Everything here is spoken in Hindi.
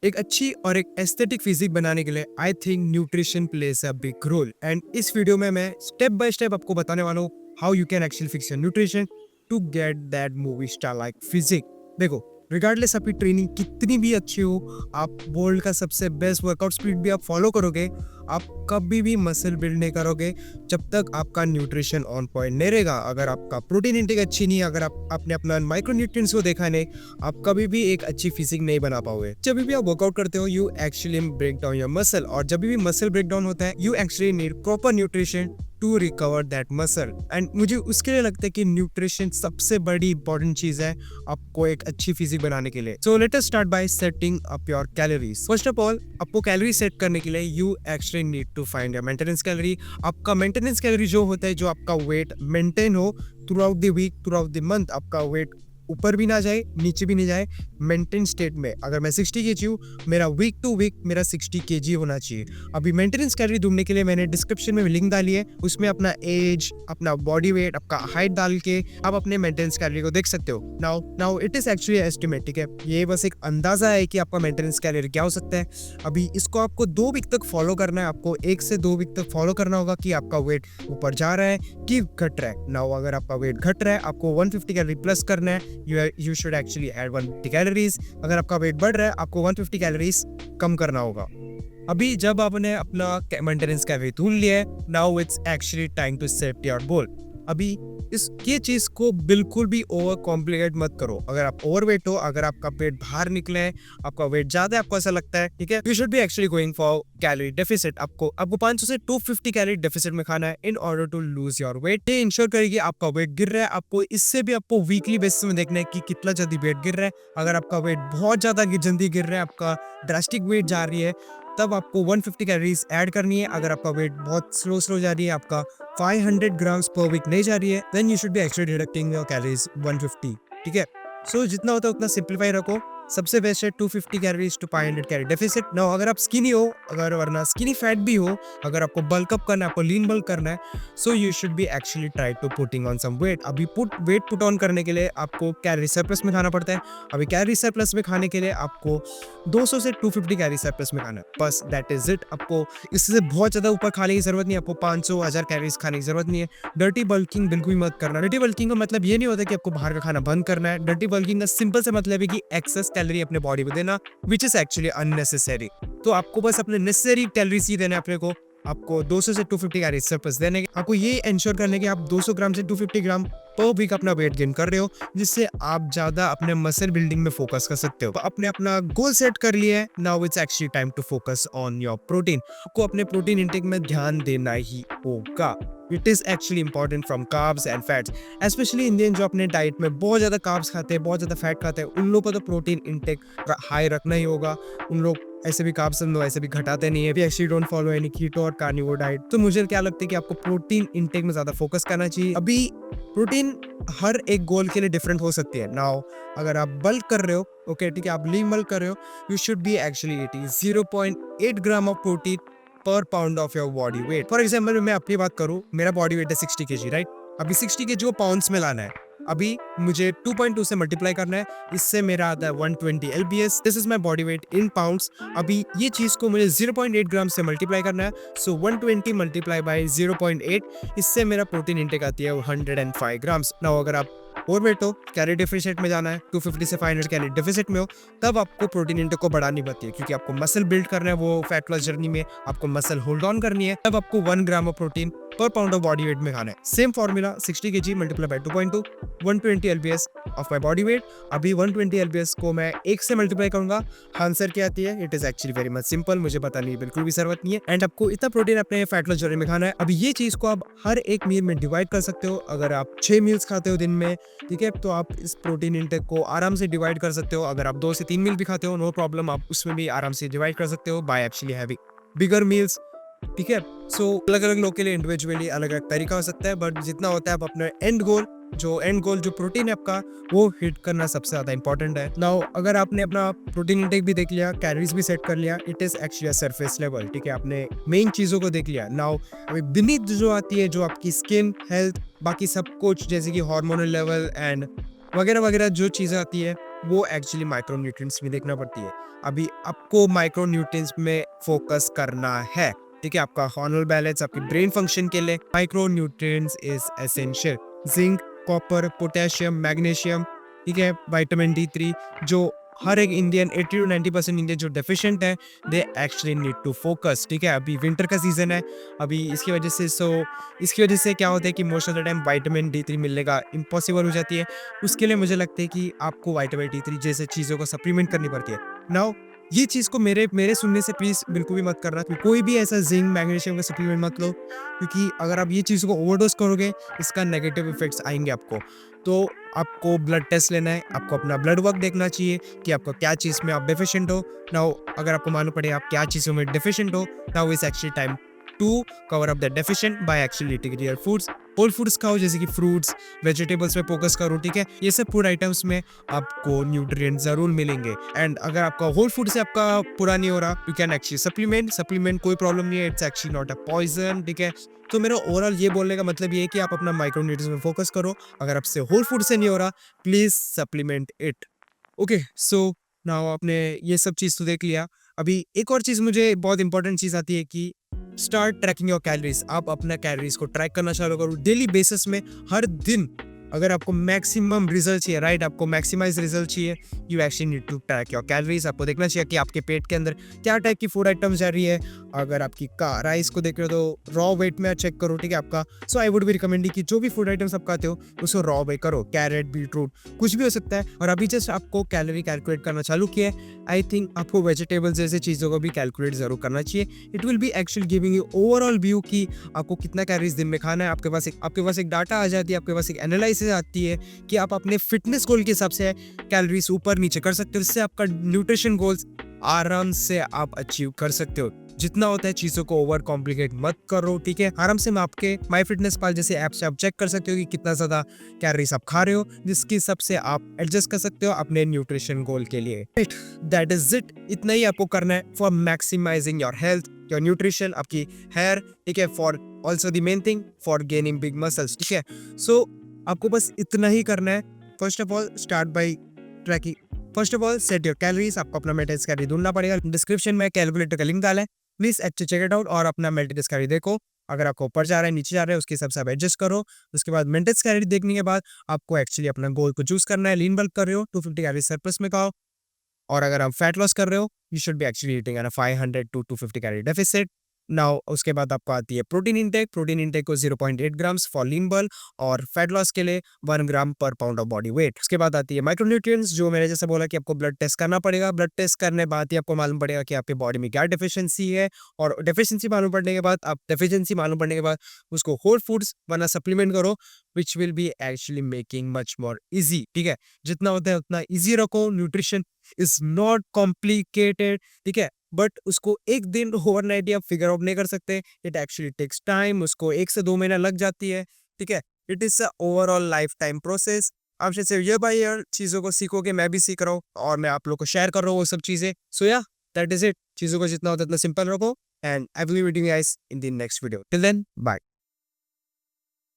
एक अच्छी और एक एस्थेटिक फिजिक बनाने के लिए I think nutrition plays a big role. And इस वीडियो में मैं स्टेप बाय स्टेप आपको बताने वाला हूँ how you can actually fix your nutrition to get that movie star like physique. देखो, रिगार्डलेस आपकी ट्रेनिंग कितनी भी अच्छी हो, आप वर्ल्ड का सबसे बेस्ट वर्कआउट स्पीड भी आप फॉलो करोगे, आप कभी भी मसल बिल्ड नहीं करोगे जब तक आपका न्यूट्रिशन ऑन पॉइंट नहीं रहेगा। अगर आपका प्रोटीन इंटेक अच्छी नहीं है, अगर आपने अपना माइक्रोन्यूट्रिएंट्स को देखा नहीं, आप कभी भी एक अच्छी फिजिक नहीं बना पाओगे। जब भी आप वर्कआउट करते हो you actually break down your muscle, और जब भी मसल ब्रेक डाउन होता है you actually need proper nutrition to recover that muscle. And मुझे उसके लिए लगता है कि न्यूट्रिशन सबसे बड़ी इंपॉर्टेंट चीज है आपको एक अच्छी फिजिक बनाने के लिए। So let us start by setting up your calories. First of all, आपको कैलोरी सेट करने के लिए you actually need to find your maintenance calorie. आपका मेंटेनेंस कैलोरी जो होता है, जो आपका वेट मेंटेन हो throughout the week, throughout the month, आपका वेट ऊपर भी ना जाए नीचे भी नहीं जाए, मेंटेन स्टेट में। अगर मैं 60 केजी हूँ, मेरा वीक टू वीक मेरा 60 केजी होना चाहिए। अभी मेंटेनेंस कैलोरी ढूंढने के लिए मैंने डिस्क्रिप्शन में लिंक डाली है, उसमें अपना एज, अपना बॉडी वेट, आपका हाइट डाल के आप अपने मेंटेनेंस कैलोरी को देख सकते हो। Now it is actually estimate, ठीक है, ये बस एक अंदाजा है कि आपका मेंटेनेंस कैलोरी क्या हो सकता है। अभी इसको आपको 2 वीक तक फॉलो करना है, आपको 1 से 2 वीक तक फॉलो करना होगा कि आपका वेट ऊपर जा रहा है कि घट रहा है। नाउ अगर आपका वेट घट रहा है, आपको 150 कैलोरी प्लस करना है, you should actually add 150 calories. अगर आपका वेट बढ़ रहा है, आपको 150 कैलोरीज कम करना होगा। अभी जब आपने अपना मेंटेनेंस कैलोरी ढूंढ लिया है, now it's actually time to set your goal. अभी ये चीज को बिल्कुल भी ओवर कॉम्प्लिकेट मत करो। अगर आप ओवरवेट हो, अगर आपका पेट बाहर निकले है, आपका वेट ज्यादा है, आपको ऐसा लगता है, ठीक है, you should be actually going for calorie deficit. आपको 500 से 250 कैलोरी डेफिसिट में खाना है in order to lose your weight. ये इंश्योर करेगी आपका वेट गिर रहा है। आपको इससे भी आपको वीकली बेसिस में देखना है कि कितना जल्दी वेट गिर रहा है। अगर आपका वेट बहुत ज्यादा जल्दी गिर रहा है, आपका ड्रास्टिक वेट जा रही है, तब आपको 150 कैलोरीज ऐड करनी है। अगर आपका वेट बहुत स्लो जा रही है, आपका 500 ग्राम्स पर वीक नहीं जा रही है, then you should be actually deducting your calories 150, ठीक है। सो जितना होता है उतना सिंप्लीफाई रखो। सबसे बेस्ट है 250 calories to 500 calorie deficit. Now अगर आप स्किनी हो, अगर वरना स्किनी फैट भी हो, अगर आपको बल्क अप करना है, आपको लीन बल्क करना है, so you should be actually try to putting on some weight. अभी वेट पुट ऑन करने के लिए आपको कैलोरी सरप्लस में खाना पड़ता है। अभी कैलोरी सरप्लस में खाने के लिए आपको 200 से 250 कैलोरी सरप्लस में खाना है, बस दैट इज इट। आपको इससे बहुत ज्यादा ऊपर खाने की जरूरत नहीं है, आपको 500 1000 कैलोरीज खाने की जरूरत नहीं है। डर्टी बल्किंग बिल्कुल भी मत करना। डर्टी बल्किंग का मतलब ये नहीं होता कि आपको बाहर का खाना बंद करना है। डर्टी बल्किंग का सिंपल से मतलब है कि एक्सेस कैलोरी अपने बॉडी में देना, विच इज एक्चुअली अननेसेसरी। तो आपको बस अपने नेसेसरी कैलोरीज ही देना है अपने को। आपको 200 से 250 कैलोरी सरप्लस देने के, आपको ये इंश्योर करने कि आप 200 ग्राम से 250 ग्राम पर वीक अपना वेट गेन कर रहे हो, जिससे आप ज्यादा अपने मसल बिल्डिंग में फोकस कर सकते हो। आपने अपना गोल सेट कर लिया है, now it's actually time to focus on your protein. आपको अपने प्रोटीन इंटेक में ध्यान देना ही होगा। It is actually important from carbs and fats, specially Indian जो अपने डाइट में बहुत ज्यादा कार्ब्स खाते हैं, बहुत ज्यादा फैट खाते हैं, उन लोगों को तो प्रोटीन इंटेक हाई रखना ही होगा। उन लोग ऐसे भी कार्ब्स ऐसे भी घटाते नहीं है, we actually don't follow any keto और कार्निवोर डाइट। तो मुझे क्या लगता है कि आपको प्रोटीन इंटेक में ज्यादा फोकस करना चाहिए। अभी प्रोटीन हर एक गोल के लिए डिफरेंट हो सकती है। नाउ अगर आप बल्क कर रहे हो, ओके ठीक है, आप लीन बल्क कर रहे हो, you should be actually eating 0.8 gram of protein per pound of your body weight. For example मैं अपनी बात करूं, मेरा बॉडी वेट है 60 केजी, राइट। अभी 60 केजी को पाउंड्स में लाना है। अभी मुझे 2.2 से मल्टीप्लाई करना है, इससे मेरा आता है 120 lbs। This is my body weight in pounds. अभी ये चीज को मुझे 0.8 ग्राम से मल्टीप्लाई करना है, सो 120 मल्टीप्लाई बाय 0.8, इससे मेरा प्रोटीन इंटेक आती है 105 ग्राम्स। नाउ अगर आप ओवरवेट हो, कैलोरी डेफिसिट में जाना है, 250 से 500 कैलोरी डेफिसिट में हो, तब आपको प्रोटीन इंटेक को बढ़ानी पड़ती है, क्योंकि आपको मसल बिल्ड करना है। वो फैट लॉस जर्नी में आपको मसल होल्ड ऑन करनी है, तब आपको 1 ग्राम of protein per pound of body weight में खाना है। Same formula 60 KG multiply by 2.2, 120 lbs of my body weight. अभी 120 lbs को मैं 1 से मल्टीप्लाई करूंगा, आंसर क्या आती है? It is actually very much simple, मुझे बताने की बिल्कुल भी जरूरत नहीं है। एंड आपको इतना प्रोटीन अपने फैट लॉस जर्नी में खाना है। अभी ये चीज को आप हर एक मील में डिवाइड कर सकते हो। अगर आप 6 मील्स खाते हो दिन में, ठीक है, तो आप इस प्रोटीन इंटेक को आराम से डिवाइड कर सकते हो। अगर आप 2 से 3 मील भी खाते हो, नो प्रॉब्लम, आप उसमें भी आराम से डिवाइड कर सकते हो बाय एक्चुअली हैविंग बिगर मील्स, ठीक है। सो अलग अलग लोग के लिए इंडिविजुअली अलग अलग तरीका हो सकता है, बट जितना होता है आप अपने एंड गोल जो प्रोटीन है आपका, वो हिट करना सबसे ज्यादा इंपॉर्टेंट है। नाउ अगर आपने अपना प्रोटीन इंटेक भी देख लिया, कैलोरीज भी सेट कर लिया, it is actually surface level, ठीक है, आपने मेन चीजों को देख लिया। नाउ अभी बीनीथ जो आती है, जो आपकी स्किन हेल्थ, बाकी सब कुछ जैसे कि हार्मोनल लेवल एंड वगैरह वगैरह जो चीजें आती है, वो एक्चुअली माइक्रोन्यूट्रिएंट्स में देखना पड़ती है। अभी आपको माइक्रोन्यूट्रिएंट्स में फोकस करना है, ठीक है? आपका हार्मोनल बैलेंस, आपकी ब्रेन फंक्शन के लिए micronutrients is essential. Zinc, copper, potassium, magnesium, ठीक है? विटामिन डी3 जो हर एक इंडियन 80 टू 90% इंडियन जो डेफिशिएंट है, they actually need to focus, ठीक है? अभी विंटर का सीजन है, अभी इसकी वजह से क्या होता है कि most of the time vitamin D3 मिलने का इम्पॉसिबल हो जाती है। उसके लिए मुझे लगता है कि आपको विटामिन डी3 जैसे चीज़ों को सप्लीमेंट करनी पड़ती है। नाउ ये चीज़ को मेरे मेरे सुनने से प्लीज़ बिल्कुल भी मत करना कि कोई भी ऐसा जिंक, मैग्नीशियम का सप्लीमेंट मत लो, क्योंकि अगर आप ये चीज़ों को ओवरडोज करोगे, इसका नेगेटिव इफेक्ट्स आएँगे आपको। तो आपको ब्लड टेस्ट लेना है, आपको अपना ब्लड वर्क देखना चाहिए कि आपको क्या चीज़ में आप डेफिशिएंट हो। नाउ अगर आपको मालूम पड़े आप क्या चीज़ों में डेफिशिएंट हो, now is actually time to cover up the deficient by actually eating real foods. Whole foods खाओ, जैसे कि फ्रूट्स, वेजिटेबल्स पे फोकस करो, ठीक है? ये सब फूड आइटम्स में आपको न्यूट्रिएंट्स ज़रूर मिलेंगे। एंड अगर आपका होल फूड से आपका पूरा नहीं हो रहा, यू कैन एक्चुअली सप्लीमेंट कोई प्रॉब्लम नहीं है, it's actually not a poison, ठीक है? तो मेरा ओवरऑल ये बोलने का मतलब ये है कि आप अपना माइक्रोन्यूट्रिएंट्स में फोकस करो। अगर आपसे होल फूड से नहीं हो रहा, please supplement it. Okay, so now आपने ये सब चीज़ तो देख लिया। अभी एक और चीज़ मुझे बहुत इंपॉर्टेंट चीज़ आती है कि स्टार्ट ट्रैकिंग योर कैलोरीज। आप अपना कैलोरीज को ट्रैक करना चालू करो डेली बेसिस में, हर दिन। अगर आपको मैक्सिमम रिजल्ट चाहिए, राइट, आपको मैक्सिमाइज रिजल्ट चाहिए, you actually need to track your calories. आपको देखना चाहिए कि आपके पेट के अंदर क्या टाइप की फूड आइटम्स जा रही है। अगर आपकी राइस को देख रहे हो तो रॉ वेट में चेक करो, ठीक है आपका। सो आई वुड बी रिकमेंडिंग कि जो भी फूड आइटम्स आप खाते हो उसको रॉ वेट करो। कैरेट, बीटरूट, कुछ भी हो सकता है। और अभी जस्ट आपको कैलोरी कैलकुलेट करना चालू किया है, आई थिंक आपको वेजिटेबल्स जैसे चीज़ों को भी कैलकुलेट जरूर करना चाहिए। It will be actually giving you overall view कि आपको कितना कैलोरीज दिन में खाना है। आपके पास एक डाटा आ जाती है, आपके पास एक एनालिसिस आती है कि आप अपने फिटनेस गोल के हिसाब से कैलोरीज ऊपर नीचे कर सकते हो। इससे आपका न्यूट्रिशन गोल्स आराम से आप अचीव कर सकते हो। जितना होता है चीज़ों को ओवर कॉम्प्लिकेट मत करो, ठीक है? आराम से आपके माई फिटनेस पाल जैसे ऐप से आप चेक कर सकते हो कि कितना ज़्यादा कैलोरीज आप खा रहे हो, जिसके हिसाब से आप एडजस्ट कर सकते हो अपने न्यूट्रिशन गोल के लिए। That is it. इतना ही आपको करना है for maximising your health, your nutrition, आपकी हेयर, ठीक है? For also the main thing for gaining big muscles, ठीक है? सो आपको बस इतना ही करना है। First of all start by tracking. First of all set your calories. आपको अपना मेंटेनेंस कैलोरी ढूंढना पड़ेगा। डिस्क्रिप्शन में कैलकुलेटर का लिंक डाला है, please actually check it out और अपना मेंटेनेंस कैलोरी देखो। अगर आपको ऊपर जा रहा है, नीचे जा रहा है, उसके हिसाब से आप एडजस्ट करो। उसके बाद मेंटेनेंस कैलोरी देखने के बाद आपको एक्चुअली अपना गोल को चूज करना है। लीन बल्क कर रहे हो, 250 कैलोरी सरप्लस में खाओ। और अगर आप फैट लॉस कर रहे हो, you should be actually eating 500 to 250 calorie deficit. Now उसके बाद आपको आती है प्रोटीन इंटेक को 0.8 ग्राम्स फॉर लीन बल्क और फैट लॉस के लिए 1 ग्राम पर पाउंड ऑफ बॉडी वेट। उसके बाद आती है माइक्रोन्यूट्रिएंट्स, जो मैंने जैसे बोला कि आपको ब्लड टेस्ट करना पड़ेगा। ब्लड टेस्ट करने बाद ही आपको मालूम पड़ेगा कि आपके बॉडी में क्या डेफिशिएंसी है। और डेफिशिएंसी मालूम पड़ने के बाद उसको होल फूड्स वरना सप्लीमेंट करो, which will be actually making much more easy, ठीक है? जितना होता है उतना ईजी रखो। न्यूट्रिशन इज नॉट कॉम्प्लिकेटेड, ठीक है? बट उसको एक दिन ओवरनाइट आप फिगर आउट नहीं कर सकते। It actually takes time. उसको 1 से 2 महीना लग जाती है, ठीक है? It is a overall life time process. आप जैसे ईयर बाय ईयर चीज़ों को सीखोगे, मैं भी सीख रहा हूँ और मैं आप लोग को शेयर कर रहा हूँ वो सब चीज़ें। सो या दैट इज इट। चीज़ों को जितना होता है उतना सिंपल रखो and I will be meeting you guys in the next video. Till then bye.